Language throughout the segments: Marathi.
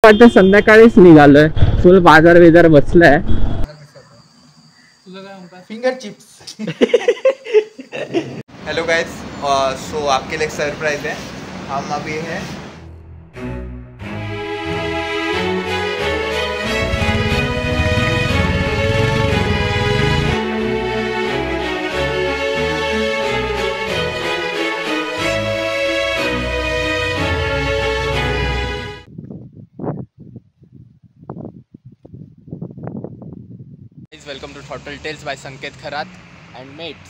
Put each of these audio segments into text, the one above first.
वाटतं संध्याकाळीच निघालोय. फुल बाजार बिजार बसलाय. Finger chips. Hello guys, so आपके लिए एक सरप्राइज है. हम अभी हैं welcome to thoughtful tales by Sanket Kharat and mates.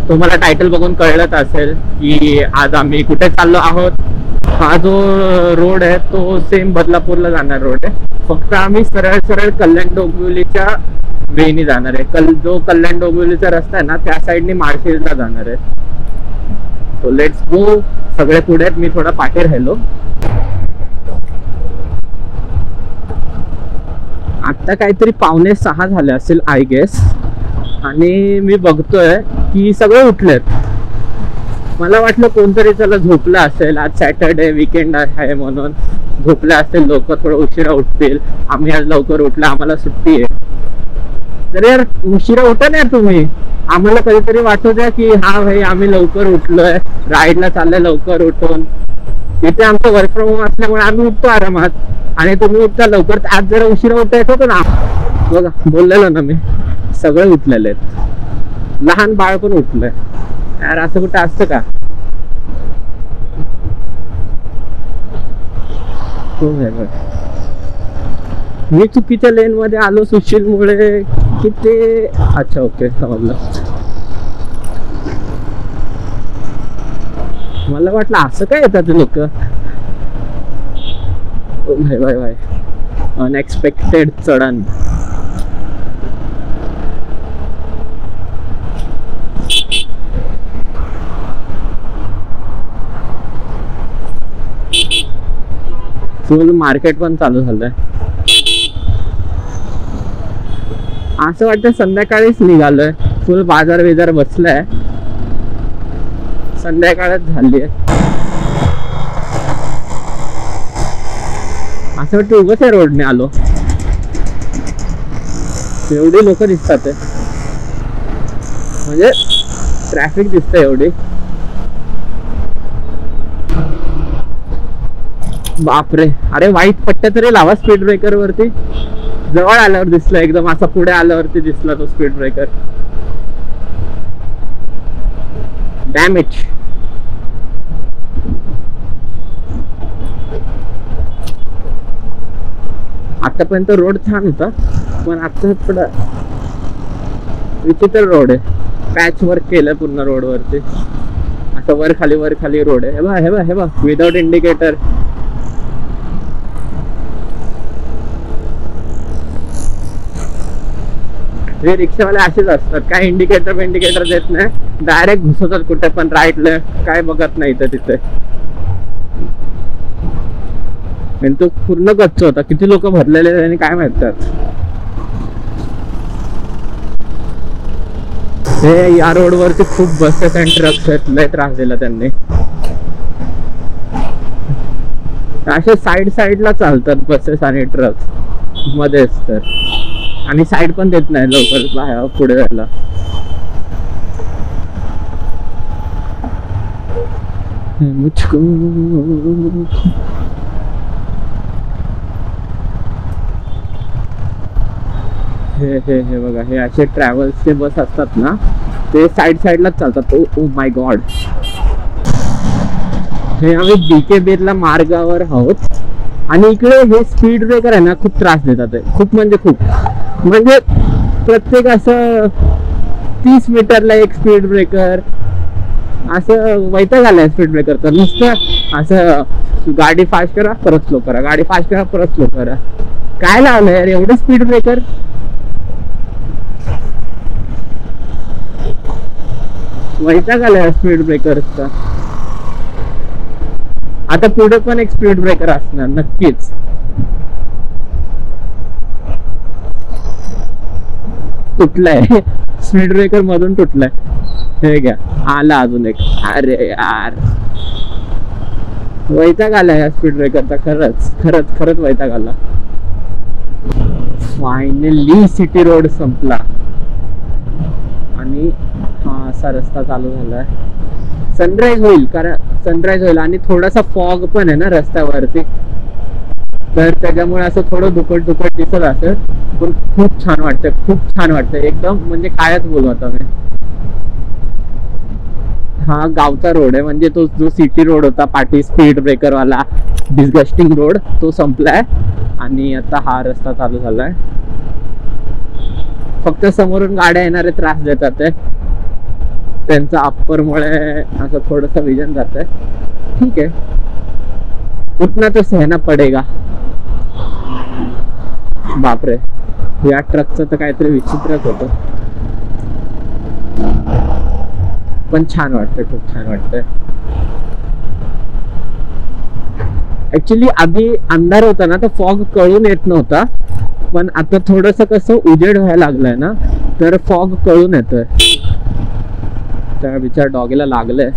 तुम्हाला टायटल बघून कळलंच असेल की आज आम्ही कुठे चाललो आहोत. हा जो रोड आहे तो सेम बदलापूरला जाणार रोड आहे. फक्त आम्ही सरळ सरळ कल्याण डोंबिवलीच्या वेनी जाणार आहे. जो कल्याण डोंबिवलीचा रस्ता आहे ना त्या साईडने माळशेजला जाणार आहे. So let's go. सगळे पुढे आहेत, मी थोडा पाठी राहिलो. आता काहीतरी 5:45 झाले असेल आय गेस. आणि मी बघतोय की सगळे उठलेत. मला वाटलं कोणतरी चला झोपलं असेल, आज सॅटर्डे वीकेंड आहे म्हणून झोपले असेल लोक, थोडं उशिरा उठतील. आम्ही आज लवकर उठलो, आम्हाला सुट्टी आहे. तर यार उशिरा उठा ना तुम्ही. आम्हाला कधीतरी वाटू द्या की हा भाई आम्ही लवकर उठलोय, राईडला चाललंय लवकर उठून. इथे आमचं वर्क फ्रॉम होम असल्यामुळे आम्ही उठतो आरामात आणि तुम्ही उठता लवकर. आज जरा उशिरा उठायचं होतं ना. बघा बोललेलो ना मी, सगळे उठलेले आहेत. लहान बाळ पण उठलंय. यार असं कुठं असतं का? मी चुकीच्या लेन मध्ये आलो सुशील मुळे की ते. अच्छा ओके समजलं. मला वाटलं असं काय येतात लोक. भाई भाई भाई अनएक्सपेक्टेड चढण. फुल मार्केट पण चालू झालंय. असं वाटतं संध्याकाळीच निघालोय. फुल बाजार बिजार बसलाय. संध्याकाळच झाली आहे. असं वाटतं उगाच या रोडने आलो. एवढी लोक दिसतात म्हणजे ट्रॅफिक दिसतंय एवढी. बापरे. अरे वाईट पट्ट्या तरी लावा स्पीड ब्रेकर वरती. जवळ आल्यावर दिसलं एकदम, असा पुढे आल्यावरती दिसला तो स्पीड ब्रेकर. डॅमेज. आतापर्यंत रोड छान होता पण आता थोडा विचित्र रोड आहे. पॅच वर्क केलं पूर्ण रोड वरती. असं वर खाली रोड आहे. हे बघ विदाउट इंडिकेटर. हे रिक्षावाले असेच असतात, काय इंडिकेटर देत नाही, डायरेक्ट घुसवतात कुठे पण, राईट लेफ्ट काय बघत नाही तर तिथे. आणि तो पूर्ण गच्च होता. किती लोक भरलेले आणि काय माहितात. हे या रोड वरती खूप बसेस आणि ट्रक्स आहेत. लय त्रास दिला त्यांनी. असे साईडला चालतात बसेस आणि ट्रक्स मध्येच तर. आणि साईड पण देत नाही लवकर बाहेर पुढे जायला. हे बघा, हे असे ट्रॅव्हल्सचे बस असतात ना ते साईडलाच चालतात. Oh my God. हे आम्ही बीके बिर्ला मार्गावर आहोत आणि इकडे हे स्पीड ब्रेकर आहे ना खूप त्रास देतात. खूप म्हणजे खूप. म्हणजे प्रत्येक असं 30 मीटरला एक स्पीड ब्रेकर. असं वैताग आलाय स्पीड ब्रेकर तर. नुसतं असं गाडी फास्ट करा परत स्लो करा, गाडी फास्ट करा परत स्लो करा. काय लावलंय यार एवढं स्पीड ब्रेकर. वैताग आलाय स्पीड ब्रेकरचा. आता पुढे पण एक स्पीड ब्रेकर असणार नक्कीच. तुटलाय स्पीड ब्रेकर मधून तुटलाय. हे घ्या आला अजून एक. अरे यार वैताग आला या स्पीड ब्रेकरचा, खरंच खरंच खरंच वैताग आला. फायनली सिटी रोड संपला आणि हा असा रस्ता चालू झालाय. सनराइज होईल, कारण सनराइज होईल आणि थोडासा फॉग पण आहे ना रस्त्यावरती, तर त्याच्यामुळे असं थोडं दुकट दुकट दिसत असेल, पण खूप छान वाटतंय, खूप छान वाटतंय एकदम. म्हणजे कायच बोलू आता मी. हा गावचा रोड आहे, म्हणजे तो जो सिटी रोड होता पाठी स्पीड ब्रेकर वाला डिस्गस्टिंग रोड, तो संपलाय आणि आता हा रस्ता चालू झालाय. फक्त समोरून गाड्या येणारे त्रास देतात आहे, त्यांचा अप्पर मुळे असं थोडस विजन जात आहे. ठीक आहे, उतना तो सहना पडेगा. बापरे, या ट्रकचं तर काहीतरी विचित्रच होतं, पण छान वाटतंय, खूप छान वाटतंय. ऍक्च्युली आधी अंधार होता ना, तर फॉग कळून येत नव्हता, पण आता थोडस कसं उजेड व्हायला लागलाय ना, तर फॉग कळून येतोय. त्या बिचार डॉगीला लागलंय.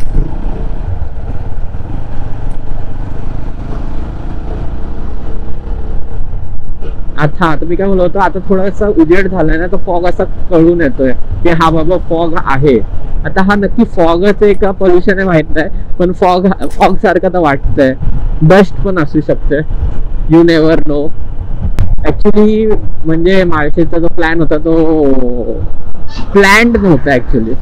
आता मी काय बोलत होतो, आता थोडासा उजेड झालाय ना, तर फॉग असा कळून येतोय की हा बाबा फॉग आहे. आता हा नक्की फॉगच आहे का पोल्युशन आहे माहित नाही, पण फॉग सारखं तर वाटतंय. डस्ट पण असू शकते, यू नेवर नो. ऍक्च्युली म्हणजे माळशेचा जो प्लॅन होता तो प्लॅन्ड नव्हता ऍक्च्युली.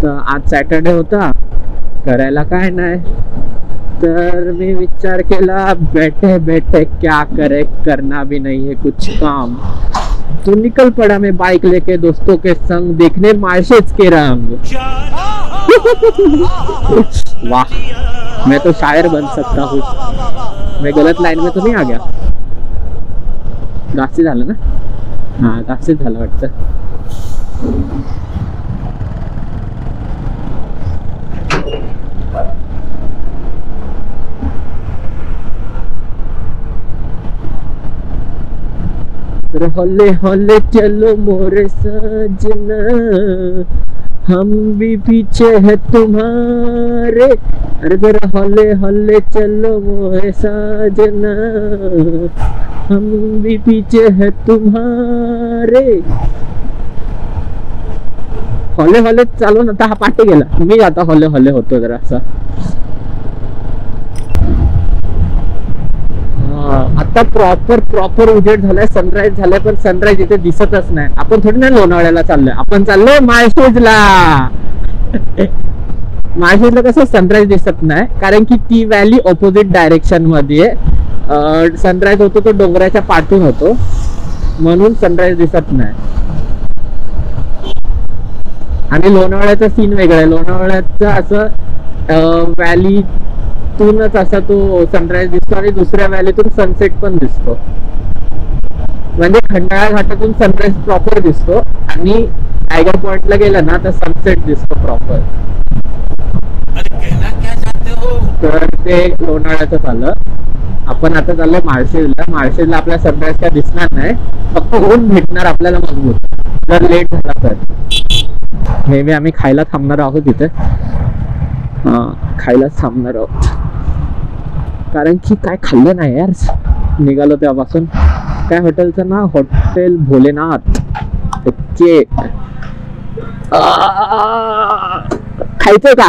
तर आज सॅटरडे होता, करायला काय नाही, तर मी विचार केला बैठे बैठे क्या करे, करना भी नहीं है कुछ काम, तो निकल पड़ा मैं बाइक लेके दोस्तों के संग देखने मार्शेज के रंग. वाह, मैं तो शायर बन सकता हूँ. मैं गलत लाइन में तो नहीं आ गया? गासी झालं ना? हा, गासी झालं वाटतं. होले होले चलो मोरे सजना, हम भी पीछे है तुम्हारे. अरे जरा होले होले चलो मोरे सजना, हम भी पीछे है तुम्हारे. होले होले चालू ना, हा पाठी गेला. मी आता होले होले होतो जरा असा. आता प्रॉपर उजेड झालाय, सनराइज झालाय, पण सनराइज इथे दिसतच नाही. आपण थोडी ना लोणावळ्याला चाललोय, आपण चाललोय माळशेजला. माळशेजला कसं सनराइज दिसत नाही, कारण की ती व्हॅली ऑपोजिट डायरेक्शन मध्ये सनराइज होतो, तो डोंगराच्या पाठून होतो, म्हणून सनराइज दिसत नाही. आणि लोणावळ्याचा सीन वेगळा आहे. लोणावळ्याचं असं व्हॅली तूनच असा तो सनराइज दिसतो आणि दुसऱ्या व्हॅलीतून सनसेट पण दिसतो. म्हणजे खंडाळा घाटातून सनराइज प्रॉपर दिसतो आणि टायगर पॉइंटला गेला ना तर सनसेट दिसतो प्रॉपर. तर ते लोणावळ्याचं झालं. आपण आता चाललोय माळशेजला. माळशेजला आपल्याला सनराइज काय दिसणार नाही, फक्त ऊन भेटणार आपल्याला मजबूत, जर लेट झाला तर. मे बी आम्ही खायला थांबणार आहोत तिथे. खायलाच थांबणार आहोत, कारण की काय खाल्लं नाही यार निघालो तेव्हापासून. काय हॉटेलचं नाव? हॉटेल भोलेनाथ. ओके, खायचंय का?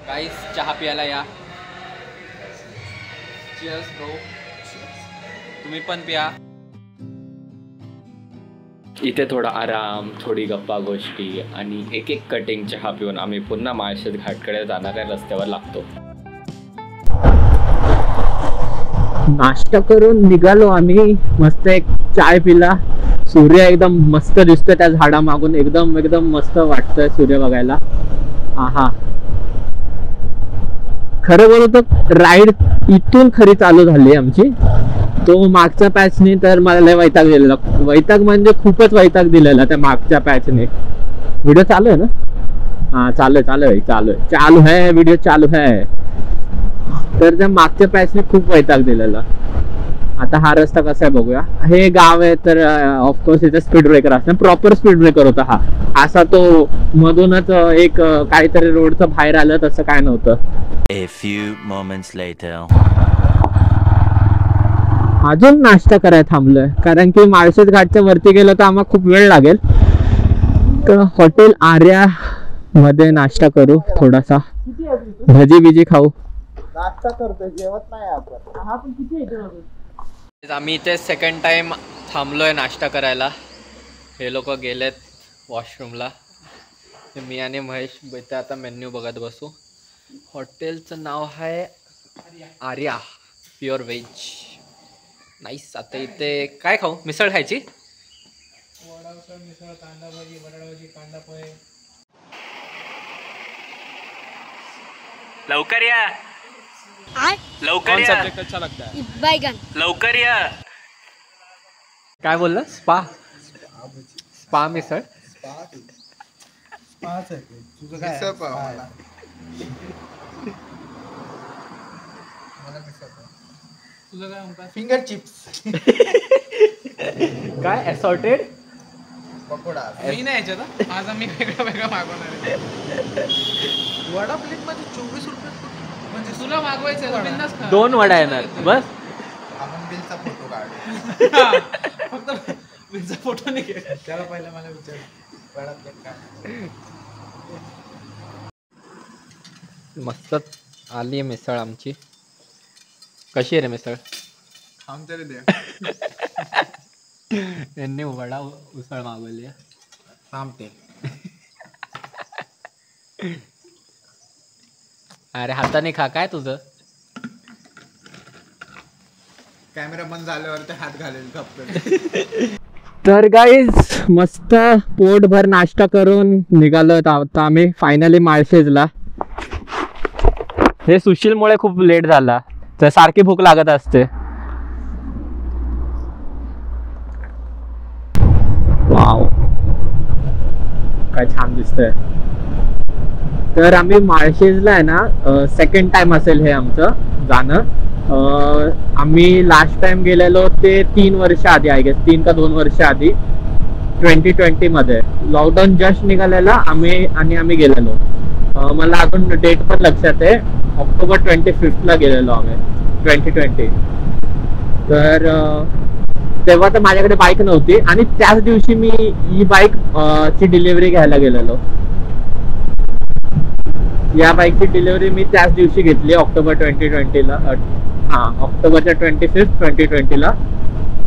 गाइस चहा प्यायला या. Cheers bro. तुम्ही पण प्या. इथे थोडा आराम, थोडी गप्पा गोष्टी आणि एक एक कटिंग चहा पिऊन आम्ही पुन्हा माळशेज घाटकडे जाणाऱ्या रस्त्यावर लागतो. नाश्ता करून निघालो आम्ही. मस्त एक चाय पिला. सूर्य एकदम मस्त दिसतोय त्या झाडा मागून. एकदम एकदम मस्त वाटतंय सूर्य बघायला. आहा, खरं बोलतो राईड इथून खरी चालू झाली आमची. तो मागच्या पॅचने तर मला लय वैताग दिलेला. वैताग म्हणजे खूपच वैताग दिलेला त्या मागच्या पॅचने. व्हिडिओ चालू आहे ना? हाँ चालू है व्हिडिओ चालू है. तर त्या मागच्या पॅचने खूप वैताग दिलेला. आता हा रस्ता कसा आहे बघूया. हे गाव आहे तर ऑफकोर्स इथे स्पीड ब्रेकर असणार. प्रॉपर स्पीड ब्रेकर होता हा. असा तो मधूनच एक काहीतरी रोडचं बाहेर आलं तसं काय नव्हतं. A few moments later. अजून नाश्ता करायला थांबलोय कारण की माळशेज घाटच्या वरती गेलो तर आम्हाला खूप वेळ लागेल. तर हॉटेल आर्या मध्ये नाश्ता करू. थोडासा भजी बिजी खाऊ. नाश्ता करतोय जेवत नाही आपण. हा पण किती येते. आम्ही इथे सेकंड टाइम थांबलोय नाश्ता करायला. हे लोक गेलेत वॉशरूमला. मी आणि महेश इथे आता मेन्यू बघत बसू. हॉटेलचं नाव आहे आर्या प्युअर व्हेज. नाईस. आता इथे काय खाऊ. मिसळ खायची. मिसळ कांदा भाजी बटाटा भाजी कांदा पोहे. लवकर या लवकर या. अच्छा लगता है बैगन. लवकर या. काय बोललं. स्पा स्पा मिसळ. तुझं काय मिसळ पाव मला. तुझं काय म्हणतात. Finger chips. काय असॉर्टेड पकोडा. मी नाही याच्यात. आज आम्ही वेगळं मागवणार आहे. वडा प्लेट मध्ये 24 रुपये. म्हणजे तुला मागवायचं आहे बिंदास खा. 2 वडा येणार बस. आपण बिलचा फोटो काढ. फक्त बिलचा फोटो नाही घे. त्याला पहिला मला विचार. वडा प्लेट काढ. मस्त आली मिसळ आमची. कशी आहे रे मिसळ. आमच्याकडे द्या. यांनी वडा उसळ मागवली. थांबते. अरे हाताने खा. काय तुझं. कॅमेरा बंद झाल्यावर ते हात घालेल कप्पे. तर गाईज मस्त पोटभर नाश्ता करून निघालो आता आम्ही फायनली माळशेजला. हे सुशीलमुळे खूप लेट झाला. तर सारखी भूक लागत असते. वाव काय छान दिसतंय. तर आम्ही माळशेजला आहे ना सेकंड टाइम असेल हे आमचं जाणं. आम्ही लास्ट टाइम गेलेलो ते 3 वर्ष आधी आय गेस 3 का 2 वर्ष आधी 2020 मध्ये. लॉकडाऊन जस्ट निघालेला आम्ही गेलेलो. मला अजून डेट पण लक्षात आहे. ऑक्टोबर 25 ला गेलेलो आम्ही 2020. तर तेव्हा तर माझ्याकडे बाईक नव्हती आणि त्याच दिवशी मी ही बाईक ची डिलिव्हरी घ्यायला गेलेलो. या बाईकची डिलिव्हरी मी त्याच दिवशी घेतली ऑक्टोबर 2020 ला. ऑक्टोबरच्या 25 2020 ला.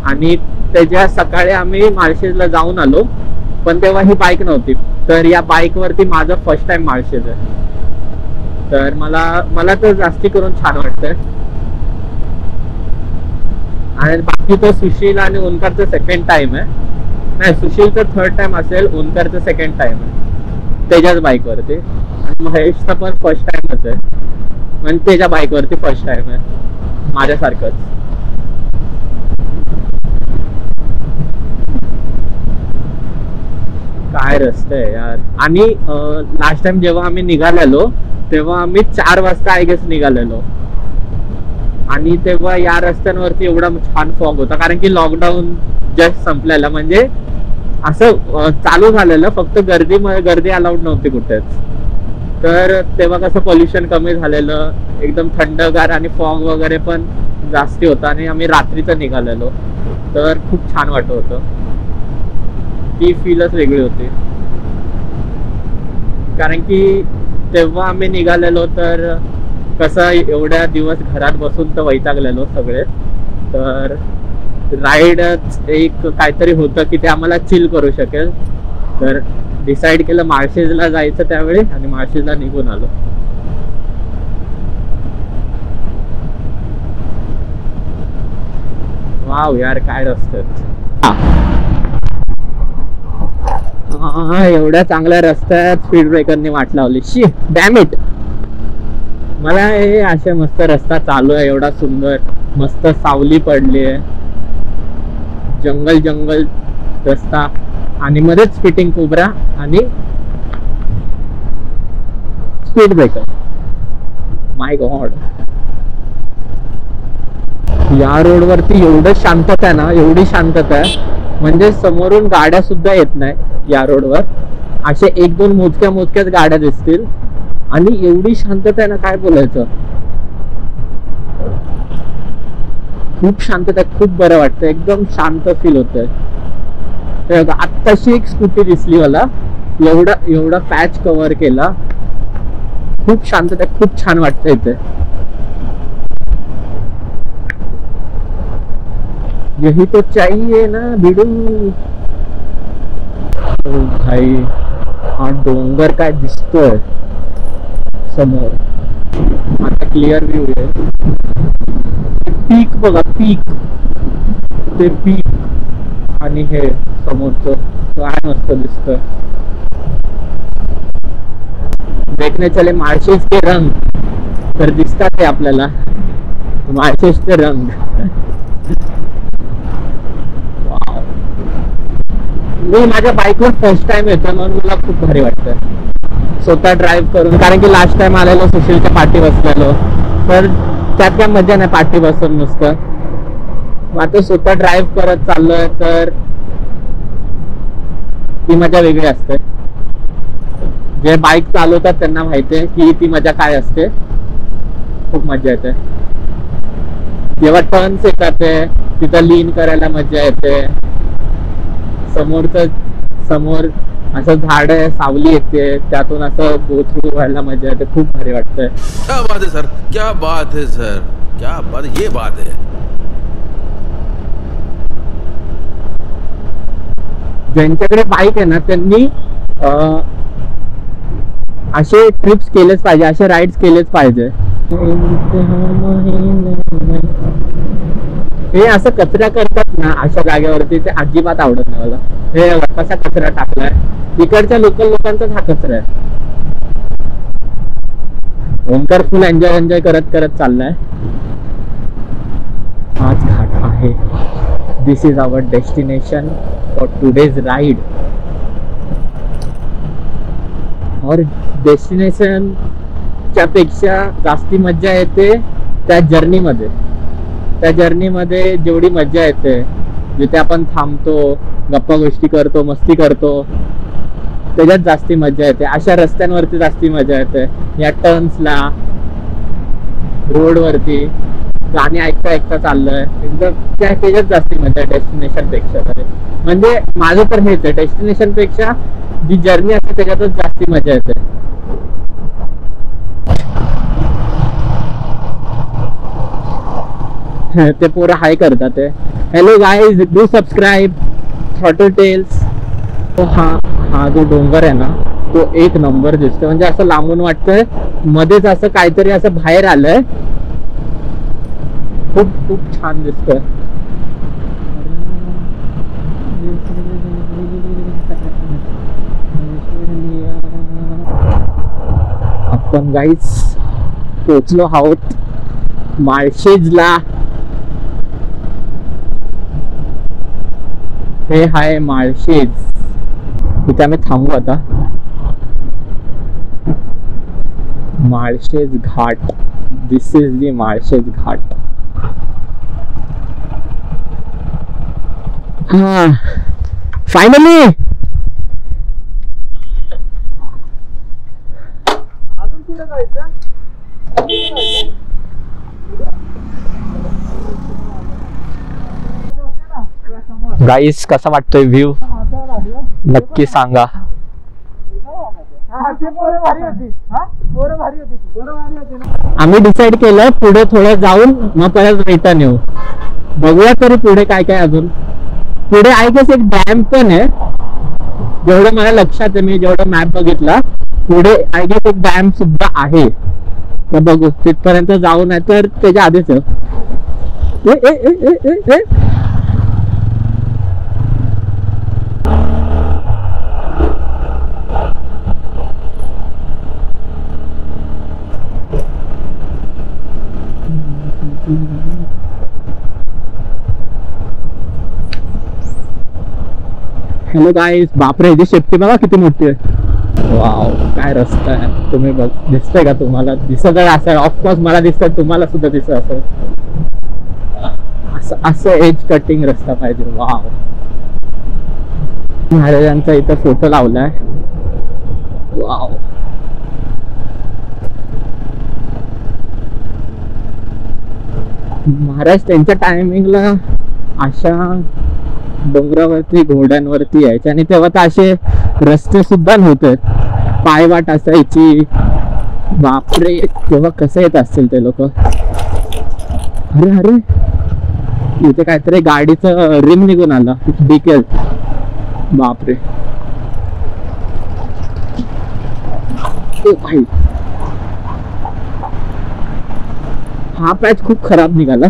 आणि त्याच्या सकाळी आम्ही माळशेजला जाऊन आलो पण तेव्हा ही बाईक नव्हती. तर या बाईक वरती माझं फर्स्ट टाइम माळशेज आहे. तर मला तर जास्ती करून छान वाटतंय. आणि बाकी तो सुशील आणि ओंकारचं सेकंड टाइम आहे. नाही सुशीलचं थर्ड टाइम असेल. ओंकारचं सेकंड टाइम आहे त्याच्याच बाईक वरती. आणि महेशचा पण फर्स्ट टाइमच आहे आणि त्याच्या बाईक वरती फर्स्ट टाइम आहे माझ्यासारखंच. काय रस्ते आहे यार. आणि लास्ट टाइम जेव्हा आम्ही निघालेलो तेव्हा आम्ही 4 वाजता आय गेस निघालेलो. आणि तेव्हा या रस्त्यांवरती एवढा छान फॉग होता कारण की लॉकडाऊन जस्ट संपलेला. म्हणजे असं चालू झालेलं फक्त गर्दी अलाउड नव्हती कुठेच. तर तेव्हा कसं पोल्युशन कमी झालेलं. एकदम थंडगार आणि फॉग वगैरे पण जास्ती होता. आणि आम्ही रात्रीचं निघालेलो तर खूप छान वाटत होतं. ती फीलच वेगळी होती कारण की तेव्हा आम्ही निघालेलो तर कसं एवढ्या दिवस घरात बसून तर वैतागलेलो सगळे. तर राईडच एक काहीतरी होतं की ते आम्हाला चिल करू शकेल. तर डिसाईड केलं माळशेजला जायचं त्यावेळी आणि माळशेजला निघून आलो. वाव यार काय रस्ते. एवढ्या चांगल्या रस्त्यात स्पीड ब्रेकरने वाट लावली. शी डॅम इट. मला हे अशा मस्त रस्ता चालू आहे एवढा सुंदर. मस्त सावली पडली आहे. जंगल रस्ता आणि मध्येच फिटिंग कोबरा आणि स्पीड ब्रेकर. माय गॉड, या रोडवरती एवढं शांतता आहे ना, एवढी शांतता आहे म्हणजे समोरून गाड्या सुद्धा येत नाही या रोडवर. असे 1-2 मोजक्याच गाड्या दिसतील आणि एवढी शांतता आहे ना, काय बोलायचं. खूप शांतता, खूप बरं वाटतं, एकदम शांत फील होतंय. आत्ताशी एक स्कूटी दिसली मला, एवढा पॅच कव्हर केला. खूप शांतता, खूप छान वाटतं इथे. यही तो चाहिए ना भिडू. ओ भाई, हा डोंगर काय दिसतोय समोर. आता क्लिअर व्ह्यू आहे. पीक बघा, पीक, ते पीक आणि हे समोरचं काय मस्त दिसतंय. देखने चले मार्शेस के रंग, तर दिसतात ते आपल्याला मार्शेसचे रंग. मी माझ्या बाईकवर फर्स्ट टाइम येतो म्हणून मला खूप भारी वाटतं स्वतः ड्राईव्ह करून. कारण की लास्ट टाइम आलेलो सुशीलच्या पाठी बसलेलो, तर त्यात काय मजा नाही पाठी बसून नुसतं. आता स्वतः ड्राईव्ह करत चाललोय तर ती मजा वेगळी असते. जे बाईक चालवतात त्यांना माहितीये की ती मजा काय असते. खूप मजा येते जेव्हा टर्न्स येतात, तिथं लीन करायला मजा येते. समोर असं झाड आहे, सावली येते, त्यातून असं गो थ्रू व्हायला मजा येते. खूप भारी वाटतंय. क्या बात है सर, क्या बात है सर, क्या बात, ये बात है. ज्यांच्याकडे बाईक आहे ना त्यांनी असे ट्रिप्स केलेच पाहिजे, असे राईड्स केलेच पाहिजे. हे असं कचरा करतात ना अशा जागेवरती, ते अजिबात आवडत नाही मला. हे कसा कचरा टाकलाय, इकडच्या लोकल लोकांचाच हा कचरा आहे. ओंकार फुल एन्जॉय करत चाललाय. हाच घाट आहे. This is our destination for today's ride. और डेस्टिनेशनच्या पेक्षा जास्ती मज्जा येते त्या जर्नीमध्ये. त्या जर्नीमध्ये जेवढी मज्जा येते, जिथे आपण थांबतो, गप्पा गोष्टी करतो, मस्ती करतो, त्याच्यात जास्ती मजा येते. अशा रस्त्यांवरती जास्ती मजा येते. या टर्न्सला, रोडवरती गाणी ऐकता चाललंय एकदम, त्याच्यात जास्ती मजा आहे डेस्टिनेशन पेक्षा. म्हणजे माझं तर हेच आहे, डेस्टिनेशन पेक्षा जी जर्नी असते त्याच्यातच जास्ती मजा येते. ते पोरं हाय करतात. Hello guys, do subscribe throttle tales. हा जो डोंगर आहे ना तो एक नंबर दिसतोय. म्हणजे असं लांबून वाटतंय मध्येच असं काहीतरी असं बाहेर आलंय. खूप छान दिसतोय. आपण गाईज पोचलो आहोत माळशेजला. हे हाय माळशेज. इथे आम्ही थांबू आता. माळशेज घाट. दिस इज दी माळशेज घाट. हा, फायनली गाईस, कसा वाटतोय व्ह्यू नक्की सांगा. आम्ही डिसाइड केलं पुढे थोडं जाऊन मग परत रिटर्न येऊ. बघूया तरी पुढे काय काय. अजून पुढे आय गेस एक डॅम पण आहे, जेवढं मला लक्षात आहे. मी जेवढा मॅप बघितला पुढे आय गेस एक डॅम सुद्धा आहे. तर बघू, तिथपर्यंत जाऊ, नाही तर त्याच्या आधीच. हॅलो गाईस, बापरे, ही शेपटी बघा किती मोठी आहे. वाव, काय रस्ता आहे. तुम्ही बघ, दिसतंय का तुम्हाला? दिसत असेल ऑफकोर्स, मला दिसतंय, तुम्हाला सुद्धा दिसत असेल. असं एज कटिंग रस्ता पाहिजे. वाव, महाराजांचा इथं फोटो लावलाय. वाव, महाराज त्यांच्या टायमिंगला अशा डोंगरावरती घोड्यांवरती यायचे आणि तेव्हा तर असे रस्ते सुद्धा नव्हते, पायवाट असायची. बापरे, तेव्हा कसं येत असतील ते लोक. अरे अरे, इथे काहीतरी गाडीचं रिम निघून आला, डिकेल. बापरे, ओ भाई, हा पॅच खूप खराब निघाला.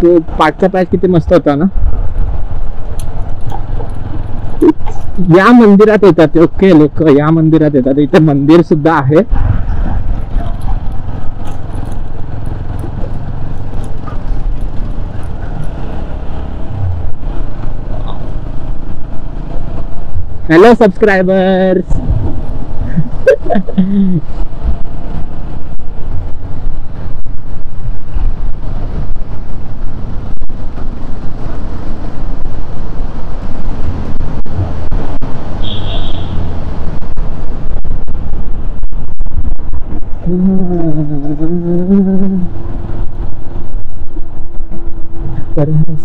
तो पाठचा पॅच किती मस्त होता ना. या मंदिरात येतात ओके लोक, या मंदिरात येतात. इथे मंदिर सुद्धा आहे. Hello subscribers.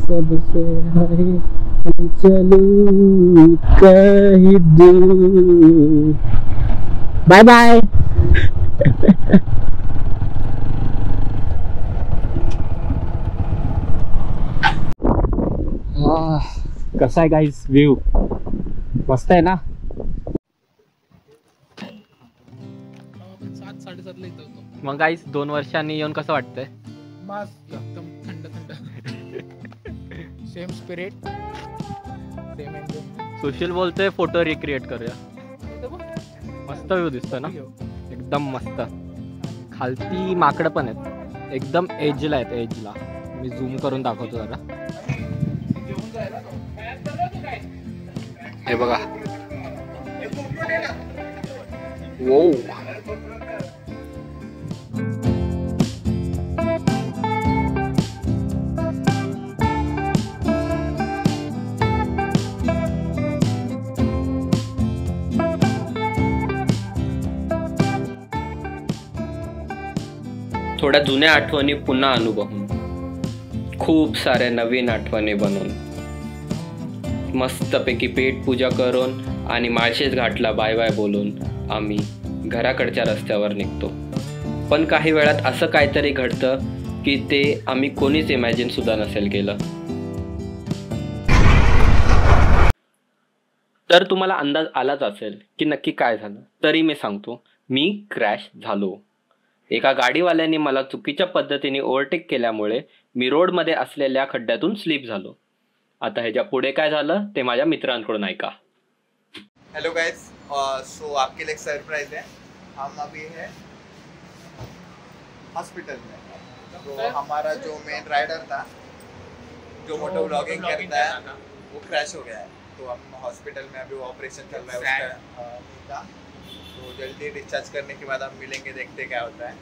सबसे चलू कहीं दूर. Bye bye. कसा आहे गाईज व्ह्यू? मस्त आहे ना. 7-7:30 येतो. मग गाईस 2 वर्षांनी येऊन कसं वाटतंय? मस्त, एकदम थंड same spirit, same enjoy. Sushil बोलतोय फोटो रिक्रिएट करूया. मस्त व्ह्यू दिसतोय ना, एकदम मस्त. खालती माकडं पण आहेत, एकदम एजला आहेत, एजला. मी झूम करून दाखवतो जरा. हे बघा, वो थोड्या जुन्या आठवणी पुन्हा अनुभवून, खूप साऱ्या नवीन आठवणी बनवून, मस्तपैकी पेट पूजा करून आणि माळशेज घाटला बाय बाय बोलून आम्ही घराकडच्या रस्त्यावर निघतो. पण काही वेळात असं काहीतरी घडतं की ते आम्ही कोणीच इमॅजिन सुद्धा नसेल केलं. तर तुम्हाला अंदाज आलाच असेल की नक्की काय झालं. तरी मी सांगतो, मी क्रॅश झालो. एका गाडीवाल्याने मला चुकीच्या पद्धतीने ओव्हरटेक केल्यामुळे मी रोडमध्ये असलेल्या खड्ड्यातून स्लिप झालो. आता ह्याच्या पुढे काय झालं ते माझ्या मित्रांकडून ऐका. हेलो गाइस, सो आपके लिए एक सरप्राइज है. हम अभी है हॉस्पिटल में. तो हमारा जो मेन राइडर था, जो मोटो व्लॉगिंग करता है, वो क्रैश हो गया है. तो हम हॉस्पिटल में अभी ऑपरेशन चल रहा है उसका. तो जल्दी डिस्चार्ज करने के बाद हम मिलेंगे, देखते क्या होता है.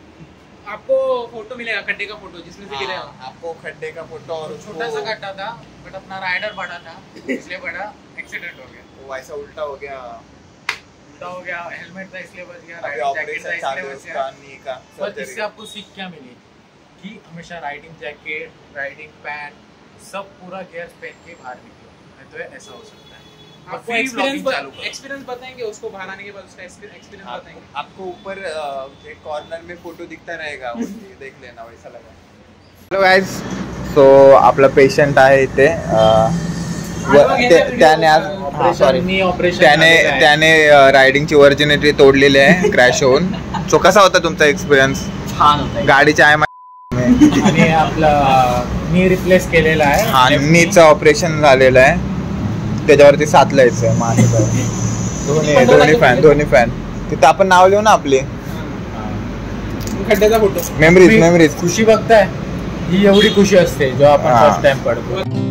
आपको फोटो मिलेगा, खड्डे का फोटो जिसमें से गिरा. आपको खड्डे का फोटो और छोटा सा खड्डा था, बट अपना राइडर बड़ा था, इसलिए बड़ा एक्सीडेंट हो गया. वो ऐसा उल्टा हो गया, हेलमेट था इसलिए बच गया, अभी राइडिंग जैकेट ऑपरेशन था चालू है इसलिए बच उसका, गया. नी का पर सर्जरी. इससे आपको सीख क्या मिली कि हमेशा राइडिंग जैकेट, राइडिंग पैंट सब पूरा गियर्स पहन के बाहर निकलो, नहीं तो ऐसा हो सकता है. आपको एक्सपीरियंस बताएंगे उसको बाहर आने के बाद, उसका एक्सपीरियंस बताएंगे. आपको ऊपर एक कॉर्नर में फोटो दिखता रहेगा, वरती देख लेना, वैसा लगा. हॅलो गाईज, सो आपला पेशंट आहे इथे. त्याने आज त्याने रायडिंगची व्हर्जिनिटी तोडलेली आहे क्रॅश होऊन. सो कसा होता तुमचा एक्सपिरियन्स? छान होता. गाडीच्या आणि आपलं नी रिप्लेस केलेला आहे. हा, नीचं ऑपरेशन झालेलं आहे. त्याच्यावरती 7 लाईट्स आहे माझे. दोन्ही फॅन तिथं आपण नाव लिहू ना आपली. खड्ड्याचा फोटो, मेमरीज. खुशी बघताय, ही एवढी खुशी असते जेव्हा आपण फर्स्ट टाइम पडतो.